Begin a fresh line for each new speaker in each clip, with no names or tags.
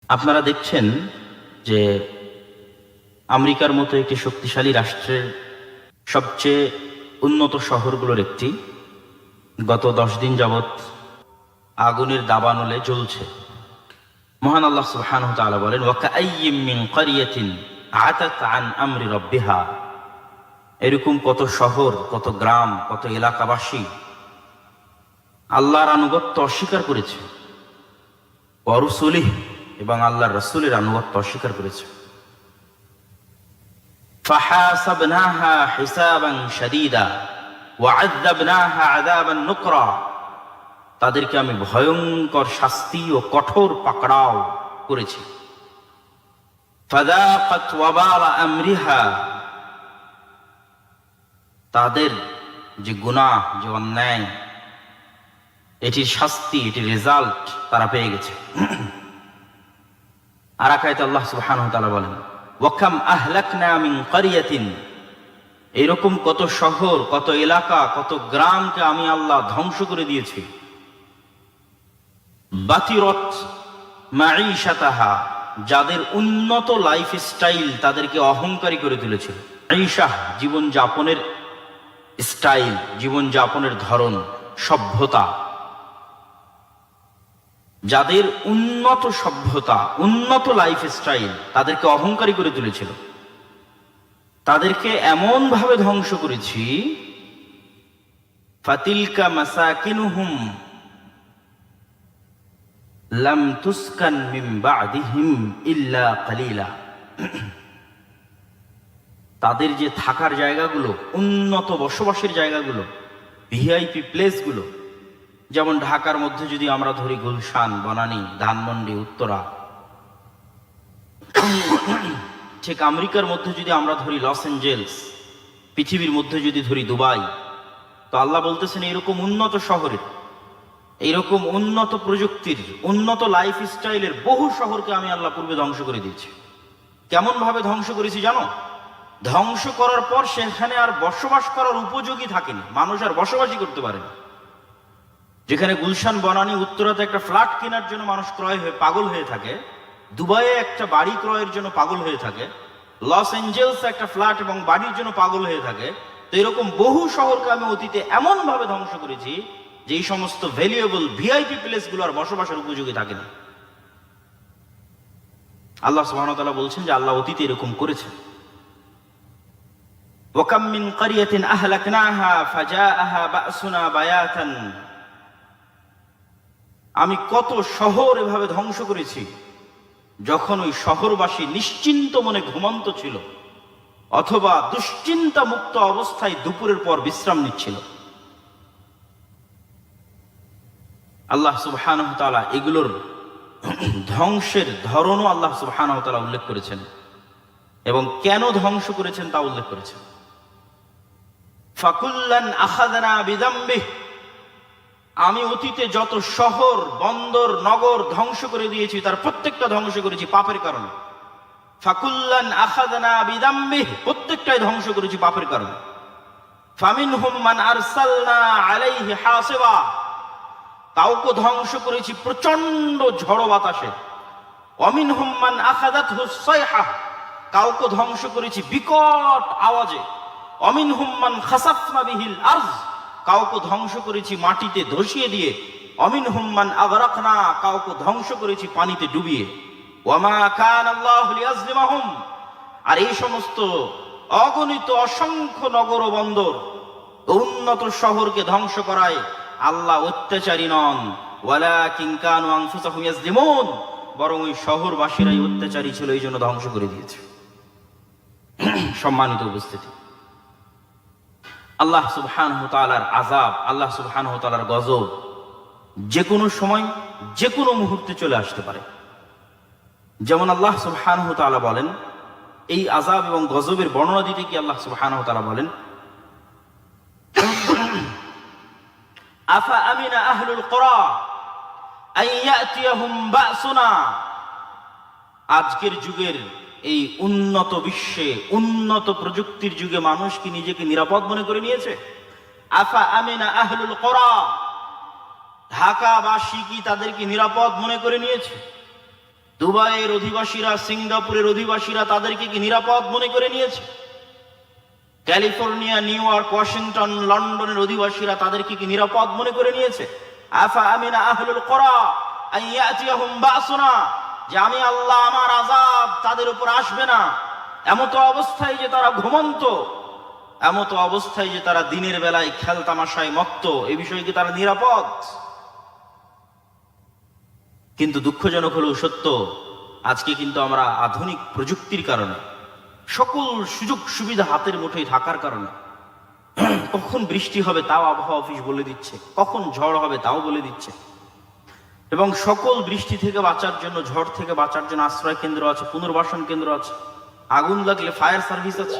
আপনারা দেখছেন যে আমেরিকার মতো একটি শক্তিশালী রাষ্ট্রের সবচেয়ে উন্নত শহরগুলোর একটি গত 10 দিন যাবৎ আগুনের দাবানলে জ্বলছে। মহান আল্লাহ সুবহানাহু ওয়া তাআলা বলেন, ওয়াকাআইয়্যিম মিন ক্বরিয়াতিন আতাত আন আমরি রাব্বিহা। এরকম কত শহর, কত গ্রাম, কত এলাকাবাসী আল্লাহর আনুগত্য অস্বীকার করেছে, ওয়া রুসুলিহি, এবং আল্লাহর রাসূলের আনুগত্য অস্বীকার করেছে। ফাহাসাবনাহা হিসাবান শাদীদা ওয়া আযাবনাহা আযাবান নুকরা। তাদেরকে আমি ভয়ঙ্কর শাস্তি ও কঠোর পাকড়াও করেছি। ফাযাকাত ওয়াবালা আমরিহা। তাদের যে গুনাহ, যে অন্যায়, এটির শাস্তি, এটির রেজাল্ট তারা পেয়ে গেছে। আর এক আয়াতে আল্লাহ সুবহানাহু ওয়া তাআলা বলেন, ওয়াকাম আহলাকনা মিন ক্বরিয়াতিন। এরকম কত শহর, কত এলাকা, কত গ্রামকে আমি আল্লাহ ধ্বংস করে দিয়েছি। বাতিরত মাঈশাতাহা, যাদের উন্নত লাইফ স্টাইল তাদেরকে অহংকারী করে তুলেছিল। মাঈশা, জীবন যাপনের স্টাইল, জীবন যাপনের ধরন, সভ্যতা। যাদের উন্নত সভ্যতা, উন্নত লাইফ স্টাইল, তাদেরকে অহংকারী করে তুলেছিল, তাদেরকে এমন ভাবে ধ্বংস করেছি। ফাতিলকা মাসাকিনুহুম লাম তুসকান মিন বা'দিহিম ইল্লা কালিলা। তাদের যে থাকার জায়গাগুলো, উন্নত বসবাসের জায়গাগুলো, ভিআইপি প্লেসগুলো, যেমন ঢাকার মধ্যে যদি আমরা ধরি গুলশান, বনানী, ধানমন্ডি, উত্তরা, ঠিক আমেরিকার মধ্যে যদি আমরা ধরি লস এঞ্জেলস, পৃথিবীর মধ্যে যদি ধরি দুবাই, তো আল্লাহ বলতেছেন এরকম উন্নত শহরের, এইরকম উন্নত প্রযুক্তির, উন্নত লাইফ স্টাইলের বহু শহরকে আমি আল্লাহ পূর্বে ধ্বংস করে দিয়েছি। কেমন ভাবে ধ্বংস করেছি জানো? ধ্বংস করার পর সেখানে আর বসবাস করার উপযোগী থাকেনি, মানুষ আর বসবাসই করতে পারেনি। যেখানে গুলশান, বনানী, উত্তরাতে একটা ফ্ল্যাট কেনার জন্য মানুষ ক্রয় হয়ে পাগল হয়ে থাকে, দুবাইয়ে একটা বাড়ি ক্রয়ের জন্য পাগল হয়ে থাকে, লস এঞ্জেলস একটা ফ্ল্যাট এবং বাড়ির জন্য পাগল হয়ে থাকে, তো এরকম বহু শহরকে আমি অতীতে এমন ভাবে ধ্বংস করেছি যে এই সমস্ত ভ্যালুয়েবল ভিআইপি প্লেসগুলো আর বসবাসের উপযোগী থাকে না। আল্লাহ সুবহানাহু ওয়া তাআলা বলছেন যে আল্লাহ অতীতে এরকম করেছেন। ওয়াকাম মিন ক্বরিয়াতিন আহলাকনাহা ফাজাআহা বা'সুনা বায়াতান। আমি কত শহর এভাবে ধ্বংস করেছি যখন ওই শহরবাসী নিশ্চিন্ত মনে ঘুমন্ত ছিল, অথবা দুশ্চিন্তা মুক্ত অবস্থায় দুপুরের পর বিশ্রাম নিচ্ছিল। আল্লাহ সুবহানাহু ওয়া তাআলা এগুলোর ধ্বংসের ধরনও আল্লাহ সুবহানাহু ওয়া তাআলা উল্লেখ করেছেন, এবং কেন ধ্বংস করেছেন তা উল্লেখ করেছেন। ফাকুল্লান আখাযনা বিযামবিহি। আমি অতীতে যত শহর, বন্দর, নগর ধ্বংস করে দিয়েছি তার প্রত্যেকটা ধ্বংস করেছি পাপের কারণে। ফাকুল্লান আখাযনা বিযামবিহি, প্রত্যেকটাই ধ্বংস করেছি পাপের কারণে। ফামিনহুম মান আরসালনা আলাইহি হাসিবা। কাউকে ধ্বংস করেছি প্রচন্ড ঝড়ো বাতাসে। ওয়ামিনহুম মান আখাযাতহু সাইহা। কাউকে ধ্বংস করেছি বিকট আওয়াজে। ওয়ামিনহুম মান খাসাফনা বিহিল আরজ। কাউকে ধ্বংস করেছি মাটিতে ধসিয়ে দিয়ে। অমিনহুম মান আগরাকনা। কাউকে ধ্বংস করেছি পানিতে ডুবিয়ে। ওয়ামা কানা আল্লাহু লিয়াজলিমাহুম। আর এই সমস্ত অগণিত অসংখ্য নগর ও বন্দর, উন্নত শহরকে ধ্বংস করায় আল্লাহ অত্যাচারী নন। ওয়ালাকিন কানু আনফুসাহুম ইয়াজলিমুন। বরং ওই শহরবাসীরাই অত্যাচারী ছিল, এই জন্য ধ্বংস করে দিয়েছে। সম্মানিত উপস্থিতি, আল্লাহ সুবহানাহু ওয়া তাআলার আযাব, আল্লাহ সুবহানাহু ওয়া তাআলার গজব যে কোনো সময়, যে কোনো মুহূর্তে চলে আসতে পারে। যেমন আল্লাহ সুবহানাহু ওয়া তাআলা বলেন, এই আযাব এবং গজবের বর্ণনা দিতে কি আল্লাহ সুবহানাহু ওয়া তাআলা বলেন, আফা আমিনা আহলুল কুরা আন ইয়াতিয়াহুম বা'সুনা। আজকের যুগের এই উন্নত বিশ্বে, উন্নত প্রযুক্তির যুগে মানুষ কি নিজেকে নিরাপদ মনে করে নিয়েছে? আফা আমিনা আহলুল কুরা, ঢাকাবাসী কি তাদেরকে নিরাপদ মনে করে নিয়েছে? দুবাইয়ের অধিবাসীরা, সিঙ্গাপুরের অধিবাসীরা তাদেরকে কি নিরাপদ মনে করে নিয়েছে? ক্যালিফোর্নিয়া, নিউ ইয়র্ক, ওয়াশিংটন, লন্ডনের অধিবাসীরা তাদেরকে কি নিরাপদ মনে করে নিয়েছে? আফা আমিনা আহলুল কুরা আন ইয়াতিয়াহুম বাসুনা, যে আমি আল্লাহ, আমার আযাব তাদের উপর আসবে না, এমত অবস্থায় যে তারা ঘুমন্ত, এমত অবস্থায় যে তারা দিনের বেলায় খেলতামাশায় মত্ত, এই বিষয়ে কি তারা নিরাপদ? কিন্তু দুঃখজনক হলেও সত্য, আজকে কিন্তু আমরা আধুনিক প্রযুক্তির কারণে, সকল সুযোগ সুবিধা হাতের মুঠোয় থাকার কারণে, কখন বৃষ্টি হবে তাও আবহাওয়া অফিস বলে দিচ্ছে, কখন ঝড় হবে তাও বলে দিচ্ছে, এবং সকল বৃষ্টি থেকে বাঁচার জন্য, ঝড় থেকে বাঁচার জন্য আশ্রয় কেন্দ্র আছে, পুনর্বাসন কেন্দ্র আছে, আগুন লাগলে ফায়ার সার্ভিস আছে।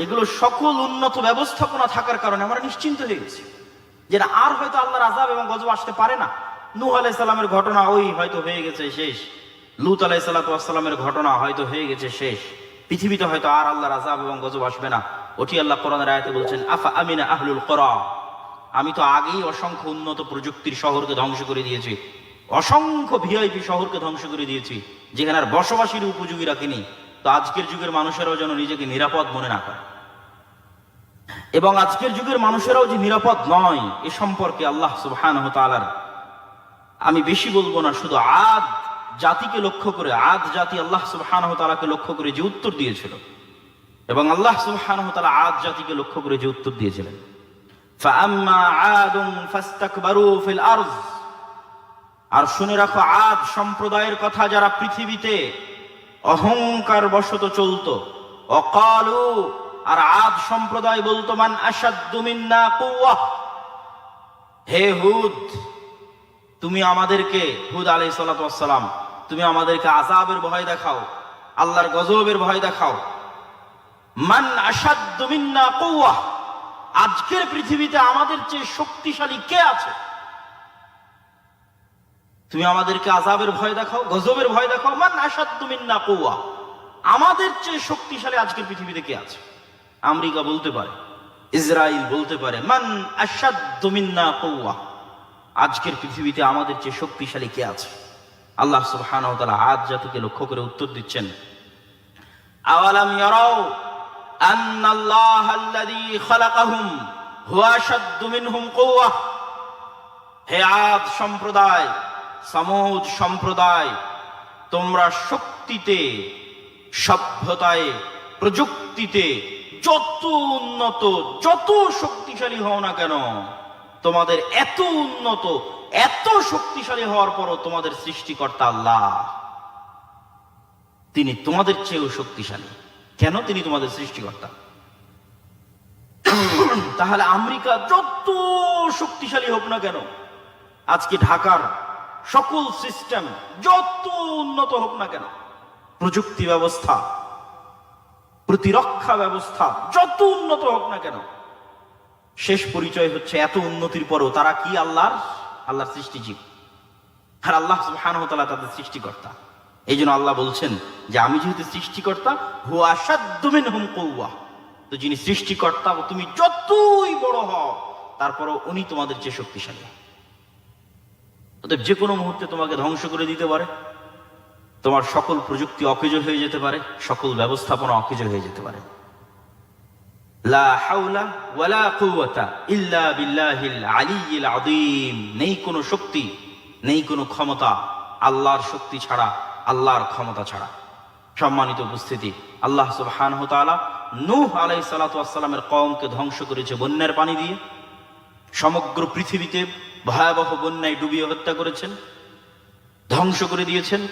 এগুলো সকল উন্নত ব্যবস্থাপনা থাকার কারণে আমরা নিশ্চিন্ত হয়ে গেছি যে আর হয়তো আল্লাহর আযাব এবং গজব আসতে পারে না। নূহ আলাইহিস সালামের ঘটনা ওই হয়তো হয়ে গেছে শেষ, লূত আলাইহিস সালামের ঘটনা হয়তো হয়ে গেছে শেষ, পৃথিবীতে হয়তো আর আল্লাহর আযাব এবং গজব আসবে না। ওটি আল্লাহ কোরআনের আয়াতে বলছেন, আফা আমিনা আহলুল কুরা, আমি তো আগেই অসংখ্য উন্নত প্রযুক্তির শহরকে ধ্বংস করে দিয়েছি, অসংখ্য ভিআইপি শহরকে ধ্বংস করে দিয়েছি, যেখানে আর বসবাসের উপযোগী রাখিনি। তো আজকের যুগের মানুষেরাও যেন নিজেকে নিরাপদ মনে না করে, এবং আজকের যুগের মানুষেরাও যে নিরাপদ নয় এ সম্পর্কে আল্লাহ সুবহানাহু ওয়া তাআলার, আমি বেশি বলবো না, শুধু আদ জাতিকে লক্ষ্য করে, আদ জাতি আল্লাহ সুবহানাহু ওয়া তাআলাকে লক্ষ্য করে যে উত্তর দিয়েছিল, এবং আল্লাহ সুবহানাহু ওয়া তাআলা আদ জাতিকে লক্ষ্য করে যে উত্তর দিয়েছিলেন, ফাআম্মা আদুন ফাস্তাকবারু ফিল আরজ, আর শুনে রাখো আদ সম্প্রদায়ের কথা, যারা পৃথিবীতে অহংকার বশত চলতো। অকালু, আর আদ সম্প্রদায় বলতো, মান আশাদ্দু মিন্না কুওয়া, হে হুদ, তুমি আমাদেরকে, হুদ আলাইহিস সালাতু ওয়াস সালাম, তুমি আমাদেরকে আযাবের ভয় দেখাও, আল্লাহর গজবের ভয় দেখাও। মান আশাদ্দু মিন্না কুওয়া, আজকের পৃথিবীতে আমাদের চেয়ে শক্তিশালী কে আছে? তুমি আমাদেরকে আযাবের ভয় দেখাও, গজবের ভয় দেখাও। মান আশাদ্দু মিন্না কুওয়া, আমাদের চেয়ে শক্তিশালী আজকের পৃথিবীতে কে আছে? আমেরিকা বলতে পারে, ইসরায়েল বলতে পারে, মান আশাদ্দু মিন্না কুওয়া, আজকের পৃথিবীতে আমাদের চেয়ে শক্তিশালী কে আছে? আল্লাহ সুবহানাহু ওয়া তাআলা আদ জাতিকে লক্ষ্য করে উত্তর দিচ্ছেন, আওয়ালাম ইয়ারাউ আন্নাল্লাহাল্লাযী খালাকাহুম হুয়া আশাদ্দু মিনহুম কুওয়া, হে আদ সম্প্রদায়, সামুদ সম্প্রদায়, তোমরা শক্তিতে, সভ্যতায়, প্রযুক্তিতে যত উন্নত, যত শক্তিশালী হও না কেন, তোমাদের এত উন্নত, এত শক্তিশালী হওয়ার পরও তোমাদের সৃষ্টিকর্তা আল্লাহ, তিনি তোমাদের চেয়েও শক্তিশালী। কেন? তিনি তোমাদের সৃষ্টিকর্তা। তাহলে আমেরিকা যত শক্তিশালী হোক না কেন, আজকে ঢাকার সকল সিস্টেম যত উন্নত হোক না কেন, প্রযুক্তি ব্যবস্থা, প্রতিরক্ষা ব্যবস্থা যত উন্নত হোক না কেন, শেষ পরিচয় হচ্ছে এত উন্নতির পরও তারা কি? আল্লাহর সৃষ্টিজীব, আর আল্লাহ সুবহানাহু ওয়া তাআলা তাদের সৃষ্টিকর্তা। এই জন্য আল্লাহ বলছেন যে আমি যেহেতু সৃষ্টিকর্তা, হুয়া আশাদ্দু মিনহুম কুওয়া, তো যিনি সৃষ্টিকর্তা, তুমি যতই বড় হও তারপরও উনি তোমাদের চেয়ে শক্তিশালী। অতএব যে কোনো মুহূর্তে তোমাকে ধ্বংস করে দিতে পারে, তোমার সকল প্রযুক্তি অকেজো হয়ে যেতে পারে, সকল ব্যবস্থাপনা অকেজো হয়ে যেতে পারে। লা হাওলা ওয়ালা কুওয়াতা ইল্লা বিল্লাহিল আলিয়্যিল আযীম, নেই কোনো শক্তি, নেই কোনো ক্ষমতা আল্লাহর শক্তি ছাড়া, আল্লাহর ক্ষমতা ছাড়া। সম্মানিত উপস্থিতি, আল্লাহ সুবহানাহু ওয়া তাআলা নূহ আলাইহিস সালাতু ওয়াস সালামের কওমকে ধ্বংস করেছে বন্যার পানি দিয়ে, সমগ্র পৃথিবীতে ভয়াবহ বন্যায় ডুবিয়ে হত্যা করেছেন, ধ্বংস করে দিয়েছেন।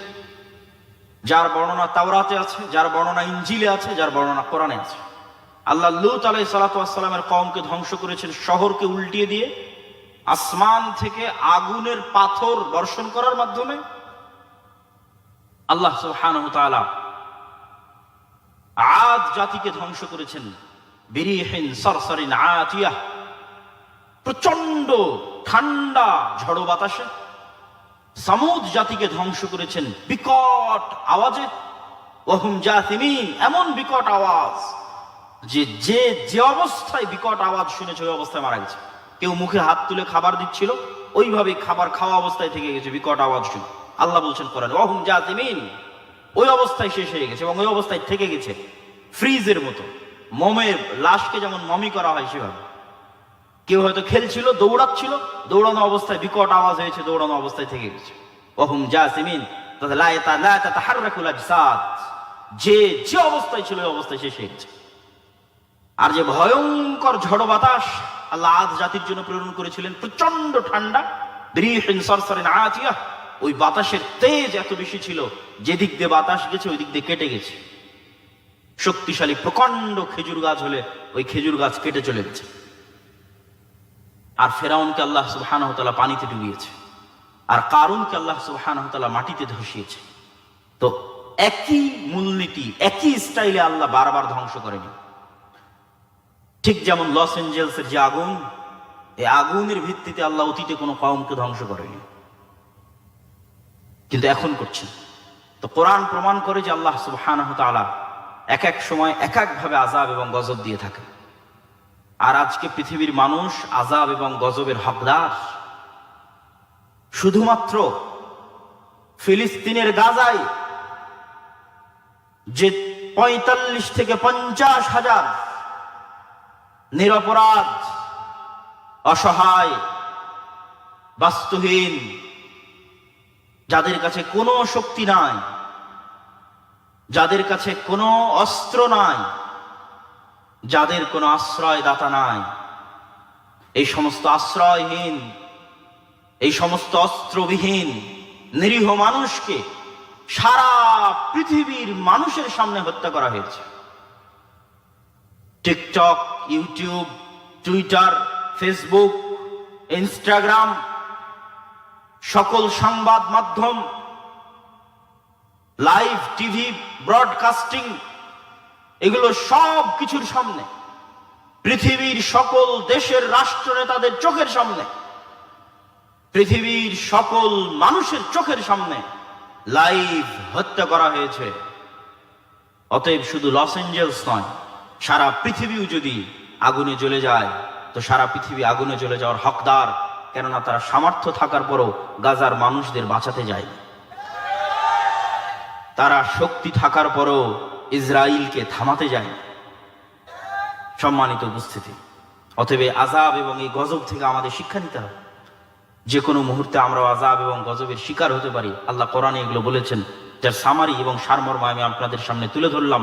যার বর্ণনা তাওরাতে আছে, যার বর্ণনা ইনজিলে আছে, যার বর্ণনা কোরআনে আছে। আল্লাহ লূত আলাইহিস সালাতু ওয়াস সালামের কওমকে ধ্বংস করেছেন শহরকে উল্টিয়ে দিয়ে, আসমান থেকে আগুনের পাথর বর্ষণ করার মাধ্যমে। আল্লাহ সুবহানাহু ওয়া তাআলা আদ জাতিকে ধ্বংস করেছেন বিরিহিন সারসারিন আতিয়াহ, প্রচন্ড ঠান্ডা ঝড়ো বাতাসে। সামুদ জাতিকে ধ্বংস করেছেন বিকট আওয়াজে, ওয়াহুম জাসিমিন, এমন বিকট আওয়াজ যে যে যে অবস্থায় বিকট আওয়াজ শুনেছে ওই অবস্থায় মারা গেছে। কেউ মুখে হাত তুলে খাবার দিচ্ছিল, ওইভাবে খাবার খাওয়া অবস্থায় থেকে গেছে বিকট আওয়াজ শুনে। আল্লাহ বলছেন কোরআনে, ওয়াহুম জাতিমিন, ওই অবস্থায় শেষ হয়ে গেছে এবং ওই অবস্থায় থেকে গেছে ফ্রিজের মতো। মোমের লাশকে যেমন মমি করা হয় সেভাবে। কেউ হয়তো খেলছিল, দৌড়াচ্ছিল, দৌড়ানো অবস্থায় বিকট আওয়াজ হয়েছে, দৌড়ানো অবস্থায় থেকে গেছে। ওয়াহুম জাসিমিন, লা তাতাহাররাকুল আজসাদ, যে যে অবস্থায় ছিল ওই অবস্থায় শেষ হয়ে গেছে। আর যে ভয়ঙ্কর ঝড় বাতাস আল্লাহ আদ জাতির জন্য প্রেরণ করেছিলেন, প্রচন্ড ঠান্ডা, রিহিন সরসরিন আতিয়াহ, ওই বাতাসের তেজ এত বেশি ছিল, যেদিক দিয়ে বাতাস গেছে ওই দিক দিয়ে কেটে গেছে। শক্তিশালী প্রকাণ্ড খেজুর গাছ হলে ওই খেজুর গাছ কেটে চলে গেছে। আর ফেরাউনকে আল্লাহ সুবহানাহু ওয়া তাআলা পানিতে ডুবিয়েছে, আর কারুনকে আল্লাহ সুবহানাহু ওয়া তাআলা মাটিতে ধসিয়েছে। তো একই মূলনীতি, একই স্টাইলে আল্লাহ বারবার ধ্বংস করেনি। ঠিক যেমন লস এঞ্জেলসের যে আগুন, এই আগুনের ভিত্তিতে আল্লাহ অতীতে কোনো কওমকে ধ্বংস করেনি, কিন্তু এখন করছেন। তো কোরআন প্রমাণ করে যে আল্লাহ সুবহানাহু ওয়া তাআলা এক এক সময় এক এক ভাবে আযাব এবং গজব দিয়ে থাকে। আর আজকে পৃথিবীর মানুষ আযাব এবং গজবের হকদার। শুধুমাত্র ফিলিস্তিনের গাজায় যে ৪৫ থেকে ৫০ হাজার নিরপরাধ, অসহায়, বাস্তুহীন, যাদের কাছে কোনো শক্তি নাই, যাদের কাছে কোনো অস্ত্র নাই, যাদের কোনো আশ্রয় দাতা নাই, এই সমস্ত আশ্রয়হীন, এই সমস্ত অস্ত্রবিহীন নিরীহ মানুষকে সারা পৃথিবীর মানুষের সামনে হত্যা করা হয়েছে। TikTok, YouTube, Twitter, Facebook, Instagram, সকল সংবাদ মাধ্যম, লাইভ টিভি ব্রডকাস্টিং, এগুলো সব কিছুর সামনে, পৃথিবীর সকল দেশের রাষ্ট্রনেতাদের চোখের সামনে, পৃথিবীর সকল মানুষের চোখের সামনে লাইভ হত্যা করা হয়েছে। অতএব শুধু লস এঞ্জেলস নয়, সারা পৃথিবীও যদি আগুনে জ্বলে যায় তো সারা পৃথিবী আগুনে জ্বলে যাওয়ার হকদার, কেননা তারা সামর্থ্য থাকার পরও গাজার মানুষদের বাঁচাতে যায়। তারা শক্তি থাকার পরও ইসরায়েলকে থামাতে যায়। সম্মানিত উপস্থিতি, অতএব আযাব এবং এই গজব থেকে আমাদের শিক্ষা নিতে হবে। যে কোনো মুহূর্তে আমরা আযাব এবং গজবের শিকার হতে পারি। আল্লাহ কোরআনে এগুলো বলেছেন, যার সামারি এবং সারমর্ম আমি আপনাদের সামনে তুলে ধরলাম।